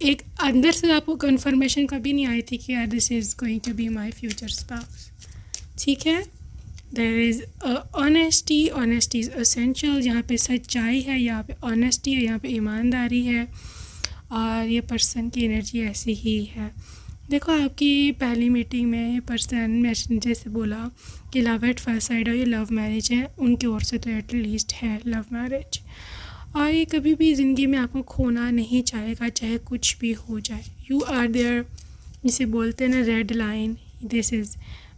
एक अंदर से आपको कंफर्मेशन कभी नहीं आई थी कि यार this is going to be my future spouse, ठीक है। There is honesty, honesty is essential, यहाँ पे सच्चाई है, यहाँ पे ऑनेस्टी है, यहाँ पे ईमानदारी है, और ये पर्सन की एनर्जी ऐसी ही है। देखो, आपकी पहली मीटिंग में ये पर्सन, मैं जैसे बोला कि लव एट फर्स्ट साइड और ये लव मैरिज है, उनकी ओर से तो एटलीस्ट है लव मैरिज, और ये कभी भी ज़िंदगी में आपको खोना नहीं चाहेगा, चाहे कुछ भी हो जाए। यू आर देयर, जिसे बोलते हैं ना red line, this is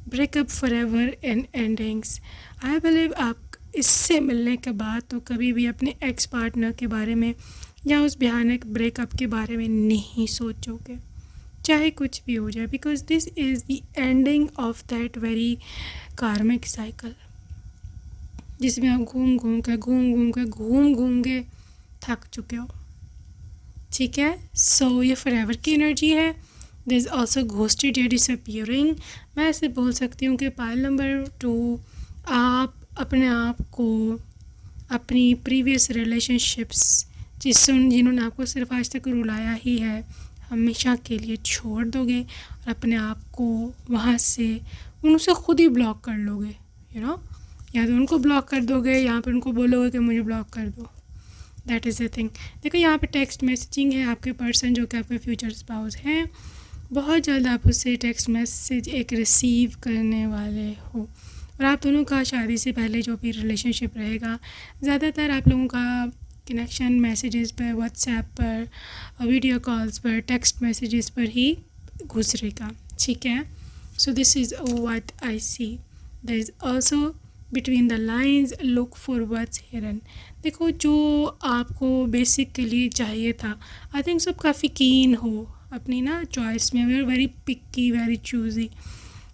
breakup for ever and endings. I believe आप इससे मिलने के बाद तो कभी भी अपने एक्स पार्टनर के बारे में या उस भयानक ब्रेकअप के बारे में नहीं सोचोगे, चाहे कुछ भी हो जाए, because this is the ending of that very कार्मिक साइकिल, जिसमें आप घूम घूम के थक चुके हो, ठीक है। सो ये फॉरएवर की एनर्जी है। दिस इज़ ऑल्सो घोस्टेड या डिसअपियरिंग। मैं ऐसे बोल सकती हूँ कि पाइल नंबर 2, आप अपने आप को अपनी प्रीवियस रिलेशनशिप्स जिन्होंने आपको सिर्फ आज तक रुलाया ही है, हमेशा के लिए छोड़ दोगे और अपने आप को वहाँ से उनसे खुद ही ब्लॉक कर लोगे, या तो उनको ब्लॉक कर दोगे या फिर उनको बोलोगे कि मुझे ब्लॉक कर दो। That is the thing. देखो यहाँ पे टेक्स्ट मैसेजिंग है, आपके पर्सन जो कि आपके फ्यूचर स्पाउस हैं, बहुत जल्द आप उससे टेक्स्ट मैसेज एक रिसीव करने वाले हो। और आप दोनों का शादी से पहले जो भी रिलेशनशिप रहेगा, ज़्यादातर आप लोगों का कनेक्शन मैसेजेस पर, व्हाट्सएप पर, वीडियो कॉल्स पर, टेक्स्ट मैसेजेस पर ही गुजरेगा, ठीक है। So this is what I see. There is also between the lines look for what's hidden. देखो जो आपको बेसिकली चाहिए था, आई थिंक सब काफ़ी कीन हो अपनी ना चॉइस में, वेरी पिक्की, वेरी चूज़ी।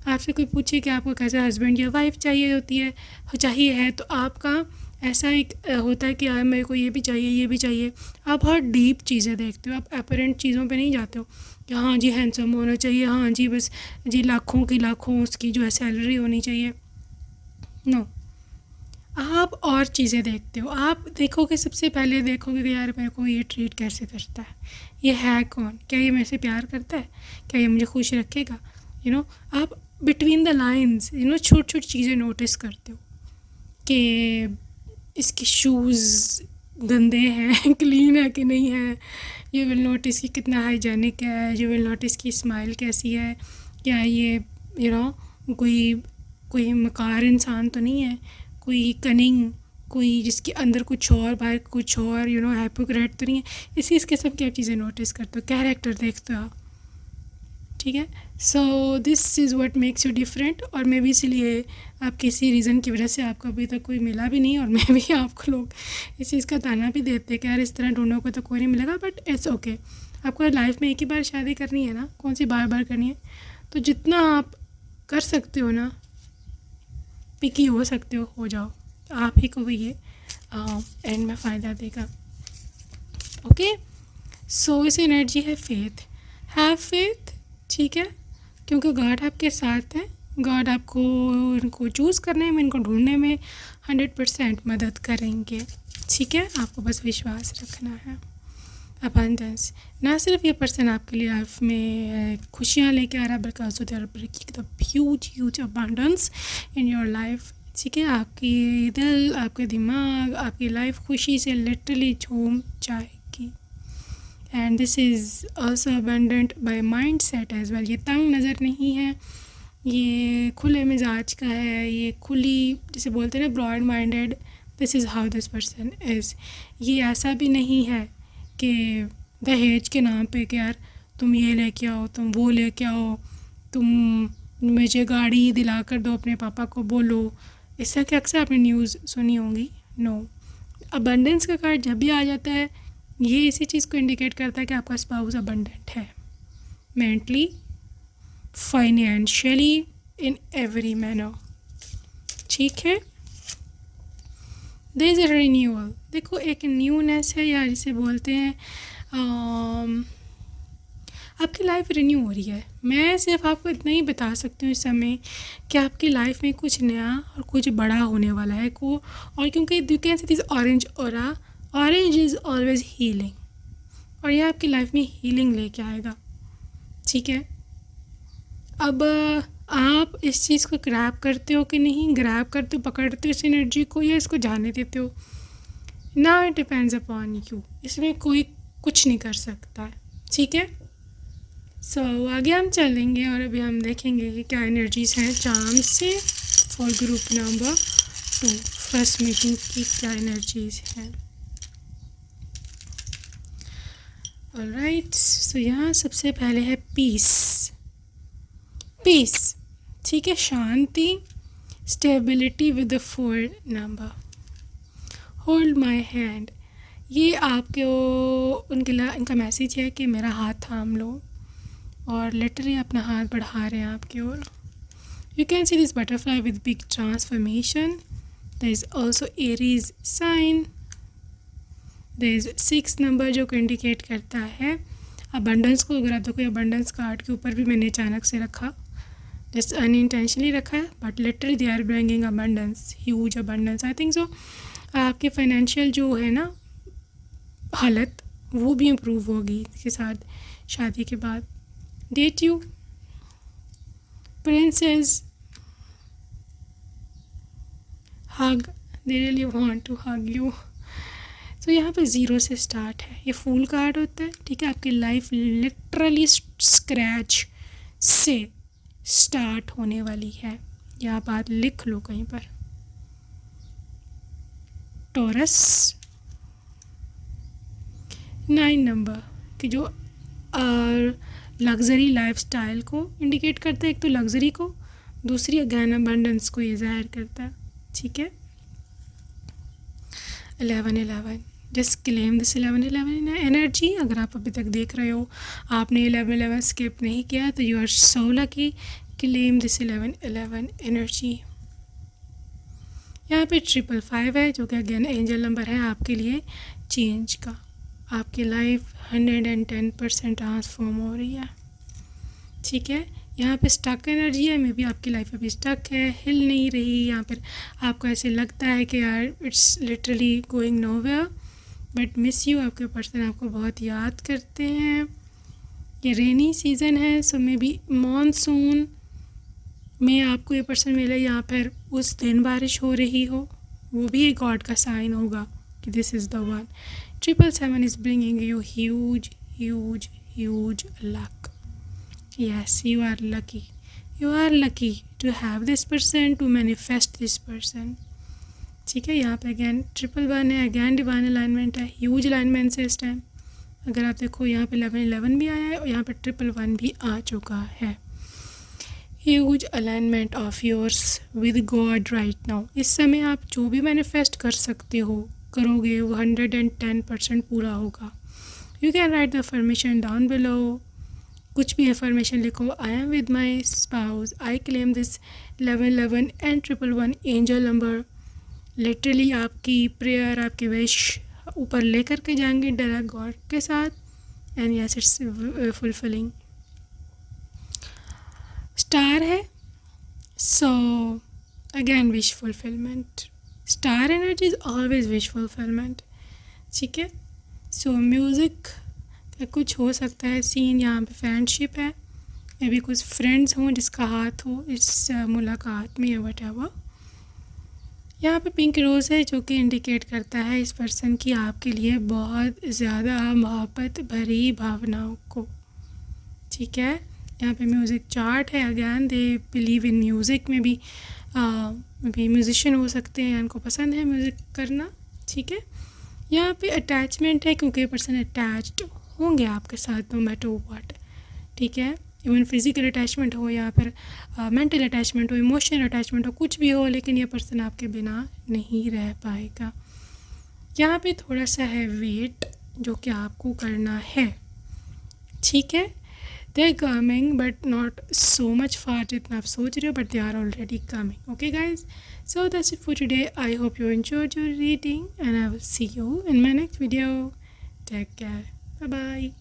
आपसे कोई पूछे कि आपको कैसा हस्बैंड या वाइफ चाहिए है तो आपका ऐसा एक होता है कि यार मेरे को ये भी चाहिए, ये भी चाहिए। आप बहुत डीप चीज़ें देखते हो, आप अपरेंट चीज़ों पे नहीं जाते हो कि हाँ जी हैंडसम होना चाहिए, हाँ जी बस जी लाखों की लाखों उसकी जो है सैलरी होनी चाहिए। नो, आप और चीज़ें देखते हो। आप देखोगे, सबसे पहले देखोगे कि यार मेरे को ये ट्रीट कैसे करता है, ये है कौन, क्या ये मेरे से प्यार करता है, क्या ये मुझे खुश रखेगा। आप बिटवीन द लाइन्स छोटी छोटी चीज़ें नोटिस करते हो कि इसके शूज़ गंदे हैं क्लीन है कि नहीं है। यू विल नोटिस कि कितना हाइजेनिक है, यू विल नोटिस कि स्माइल कैसी है, क्या ये कोई मकार इंसान तो नहीं है, कोई कनिंग, कोई जिसके अंदर कुछ और बाहर कुछ और, हाइपोक्रेट तो नहीं है। इस किस्म की आप चीज़ें नोटिस करते हो, कैरेक्टर देखते हो आप, ठीक है। So this is what makes you different. और मैं भी इसलिए आप किसी रीज़न की वजह से आपको अभी तक कोई मिला भी नहीं, और मैं भी आपको लोग इस चीज़ का ताना भी देते हैं कि यार इस तरह ढूंढोगे तो कोई नहीं मिलेगा, बट इट्स ओके। आपको लाइफ में एक ही बार शादी करनी है ना, कौन सी बार बार करनी है। तो जितना आप कर सकते हो ना, पिकी हो सकते हो जाओ, आप ही को भी ये एंड में फ़ायदा देगा। ओके, सो इस एनर्जी है फेथ, हैव फेथ, ठीक है, क्योंकि गॉड आपके साथ है। गॉड आपको इनको चूज़ करने में, इनको ढूंढने में 100% मदद करेंगे, ठीक है। आपको बस विश्वास रखना है। अबंडेंस, ना सिर्फ ये पर्सन आपके लिए लाइफ में खुशियाँ लेके आ रहा है, बल्कि also there the huge abundance in your life, ठीक है। आपकी दिल, आपके दिमाग, आपकी लाइफ खुशी से लिटरली झूम जाएगी। And this is also abundant by mindset as well. ये तंग नज़र नहीं है, ये खुले मिजाज का है, ये खुली, जिसे बोलते हैं ना broad minded. This is how this person is. ये ऐसा भी नहीं है कि दहेज के नाम पे कि यार तुम ये लेके आओ, तुम वो लेके आओ, तुम मुझे गाड़ी दिला कर दो, अपने पापा को बोलो। इस तरह के अक्सर आपने न्यूज़ सुनी होंगी। नो, अबंडेंस का कार्ड जब भी आ जाता है, ये इसी चीज़ को इंडिकेट करता है कि आपका स्पाउस अबंडेंट है, mentally, financially, in every manner, ठीक है। There is a renewal. देखो एक न्यूनेस है, या जिसे बोलते हैं आपकी लाइफ रिन्यू हो रही है। मैं सिर्फ आपको इतना ही बता सकती हूँ इस समय कि आपकी लाइफ में कुछ नया और कुछ बड़ा होने वाला है और क्योंकि you can say this orange aura, orange is always healing, और ये आपकी लाइफ में हीलिंग लेके आएगा, ठीक है। अब आप इस चीज़ को ग्रैब करते हो कि नहीं, ग्रैब करते हो, पकड़ते हो इस एनर्जी को, या इसको जाने देते हो, ना इट डिपेंड्स अपॉन यू। इसमें कोई कुछ नहीं कर सकता है, ठीक है। सो आगे हम चलेंगे और अभी हम देखेंगे कि क्या एनर्जीज हैं चार्म से for group number 2 first meeting की क्या एनर्जीज हैं। ऑलराइट, सो यहाँ सबसे पहले है पीस, ठीक है, शांति, stability with the 4 number, hold my hand. ये आपके इनका मैसेज है कि मेरा हाथ थाम लो, और लिटरली अपना हाथ बढ़ा रहे हैं आपकी ओर। You can see this butterfly with big transformation. There is also Aries sign. There is 6 number जो को इंडिकेट करता है अबंडेंस को। अगर आप देखो अबंडेंस कार्ड के ऊपर भी मैंने अचानक से रखा, जस्ट अनइंटेंशनली रखा है, but literally they are bringing abundance, huge abundance. I think so आपके फाइनेंशियल जो है ना हालत वो भी इम्प्रूव होगी इसके साथ शादी के बाद। Date you princess hug, they really want to hug you. तो यहाँ पे ज़ीरो से स्टार्ट है, ये फूल कार्ड होता है, ठीक है। आपकी लाइफ लिटरली स्क्रैच से स्टार्ट होने वाली है, यह बात लिख लो कहीं पर। टॉरस 9 नंबर कि जो लग्जरी लाइफस्टाइल को इंडिकेट करता है, एक तो लग्जरी को, दूसरी अगेन अबंडेंस को ये ज़ाहिर करता है, ठीक है। 11 जस्ट क्लेम दिस 11 एनर्जी। अगर आप अभी तक देख रहे हो आपने 11 स्किप नहीं किया तो you are so lucky. Claim this 11 energy. यहाँ पे 555 है जो कि अगेन एंजल नंबर है आपके लिए चेंज का। आपकी लाइफ 110% ट्रांसफॉर्म हो रही है, ठीक है। यहाँ पे स्टक एनर्जी है, मे बी आपकी लाइफ अभी स्टक है, हिल नहीं रही। यहाँ पर आपको ऐसे लगता है कि यार it's literally going nowhere, but miss you. आपके पर्सन आपको बहुत याद करते हैं। ये रेनी सीज़न है, सो मे बी मानसून में आपको ये पर्सन मिले, यहाँ पर उस दिन बारिश हो रही हो, वो भी एक गॉड का साइन होगा कि this is the one. 777 is bringing you huge huge huge luck. Yes, you are lucky. You are lucky to have this person, to manifest this person. ठीक है। यहाँ पे अगेन 111 है, अगेन डिवाइन अलाइनमेंट है, huge alignment से इस time. अगर आप देखो यहाँ पे 11 भी आया है और यहाँ पे 111 भी आ चुका है। Huge alignment of yours with God right now. इस समय आप जो भी मैनिफेस्ट कर सकते हो करोगे, वो 110% पूरा होगा। You can write the affirmation down below. कुछ भी अफर्मेशन लिखो, I am with my spouse, I claim this 11 and 111 angel number. Literally आपकी प्रेयर, आपके विश ऊपर लेकर के जाएंगे डायरेक्ट गॉड के साथ। And yes it's fulfilling. Star है, so again wish fulfilment. Star energy is always wish fulfilment, ठीक है। सो म्यूज़िक कुछ हो सकता है सीन, यहाँ पे फ्रेंडशिप है, मे बी कुछ फ्रेंड्स हों जिसका हाथ हो इस मुलाकात में या वटएवर। यहाँ पे पिंक रोज़ है जो कि इंडिकेट करता है इस पर्सन की आपके लिए बहुत ज़्यादा मोहब्बत भरी भावनाओं को, ठीक है। यहाँ पे म्यूज़िक चार्ट है, again they believe in music में भी म्यूज़िशियन हो सकते हैं, इनको पसंद है म्यूज़िक करना, ठीक है। यहाँ पे अटैचमेंट है क्योंकि पर्सन अटैच्ड होंगे आपके साथ नो मैटर व्हाट, ठीक है। इवन फिज़िकल अटैचमेंट हो, यहाँ पर मेंटल अटैचमेंट हो, इमोशनल अटैचमेंट हो, कुछ भी हो, लेकिन ये पर्सन आपके बिना नहीं रह पाएगा। यहाँ पे थोड़ा सा है वेट जो कि आपको करना है, ठीक है। They are coming but not so much far जितना आप सोच रहे हो, but they are already coming. Okay guys, so that's it for today. I hope you enjoyed your reading and I will see you in my next video. Take care, bye bye.